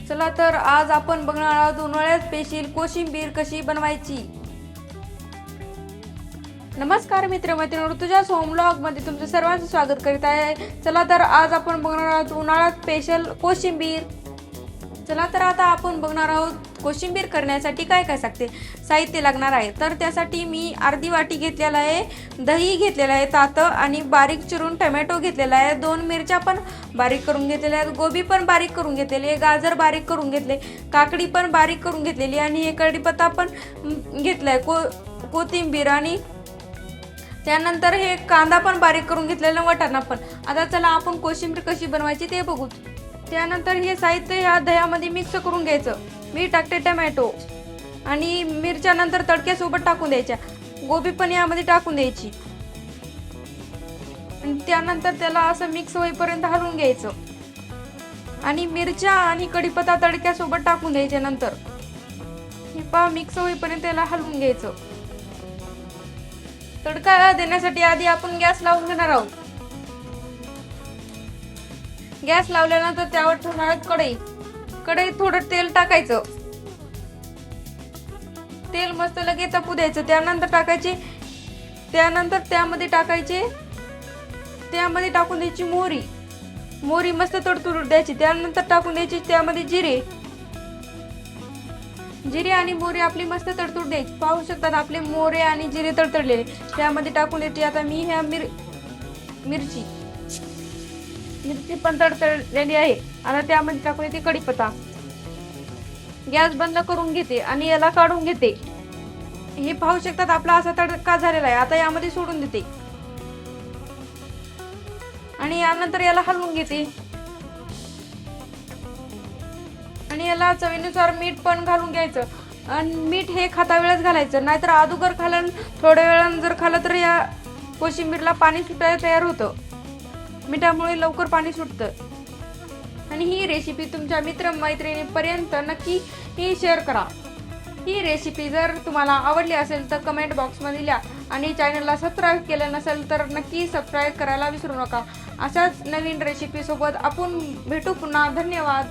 चला तर आज आपण बघणार आहोत उन्हाळ्यात स्पेशल कोशिंबीर कशी बनवायची। नमस्कार मित्रमैत्रिणींनो, ऋतुजाज होम व्लॉग मध्ये तुमचं सर्वांचं स्वागत करीत आहे। चला तर आज आपण बघणार आहोत उन्हाळ्यात स्पेशल कोशिंबीर। चला तर आता आपण बघणार आहोत कोशिंबीर करण्यासाठी काय काय साहित्य लागणार आहे। तर त्यासाठी मी अर्धी वाटी घेतलेला आहे, दही घेतलेला आहे तातं, आणि बारीक चिरून टोमॅटो घेतलेला आहे, 2 मिरच्या पण बारीक करून घेतलेल्या आहेत, गोबी पण बारीक करून घेतलेली आहे, गाजर बारीक करून घेतले, काकडी पण बारीक करून घेतलेली, आणि हे कढीपत्ता पण घेतलाय, कोथिंबीर, आणि त्यानंतर हे कांदा पण बारीक करून घेतलेला, वाटाणा पण। आता चला आपण कोशिंबीर कशी बनवायची ते बघू। त्यानंतर हे साहित्य या दह्यामध्ये मिक्स करून घ्यायचं। मी टाकते टोमॅटो आणि मिरच्या नंतर तडक्यासोबत टाकून द्यायच्या, गोबी पण यामध्ये टाकून द्यायची, आणि त्यानंतर त्याला असं मिक्स होईपर्यंत हलवून घ्यायचं, आणि मिरच्या आणि कढीपत्ता तडक्यासोबत टाकून द्यायचे। नंतर हे पहा मिक्स होईपर्यंत त्याला हलवून घ्यायचं। तडका देण्यासाठी आधी आपण गॅस लावून घेणार आहोत। गॅस लावल्यानंतर त्यावर ठेवणार कढईत थोडं तेल टाकायचं, तेल मस्त लगेच तापू द्यायचं। त्यानंतर त्यामध्ये टाकून द्यायची मोहरी मस्त तडतडू द्यायची। त्यानंतर टाकून द्यायची त्यामध्ये जिरे आणि मोहरी आपली मस्त तडतडू द्यायची। पाहू शकतात आपले मोहरी आणि जिरे तडतडलेले, त्यामध्ये टाकून द्यायची। आता मी ह्या मिरची पण तडतडलेली आहे, आता त्यामध्ये टाकून येते कढीपत्ता। गॅस बंद करून घेते आणि याला काढून घेते। हे पाहू शकतात आपला असा तडका झालेला आहे। आता यामध्ये सोडून देते आणि यानंतर याला हलवून घेते, आणि याला चवीनुसार मीठ पण घालून घ्यायचं। आणि मीठ हे खाता वेळेस घालायचं, नाहीतर अगोदर खाल्लं थोड्या वेळानं जर खाल्लं तर या कोशिंबीरला पाणी सुटायला तयार होतं, मिठामुळे लवकर पाणी सुटतं। आणि ही रेसिपी तुमच्या मित्रमैत्रिणींपर्यंत नक्की शेअर करा। ही रेसिपी जर तुम्हाला आवडली असेल तर कमेंट बॉक्समध्ये लिहा, आणि चॅनलला सबस्क्राईब केलं नसेल तर नक्की सबस्क्राईब करायला विसरू नका। अशाच नवीन रेसिपी सोबत आपण भेटू पुन्हा। धन्यवाद।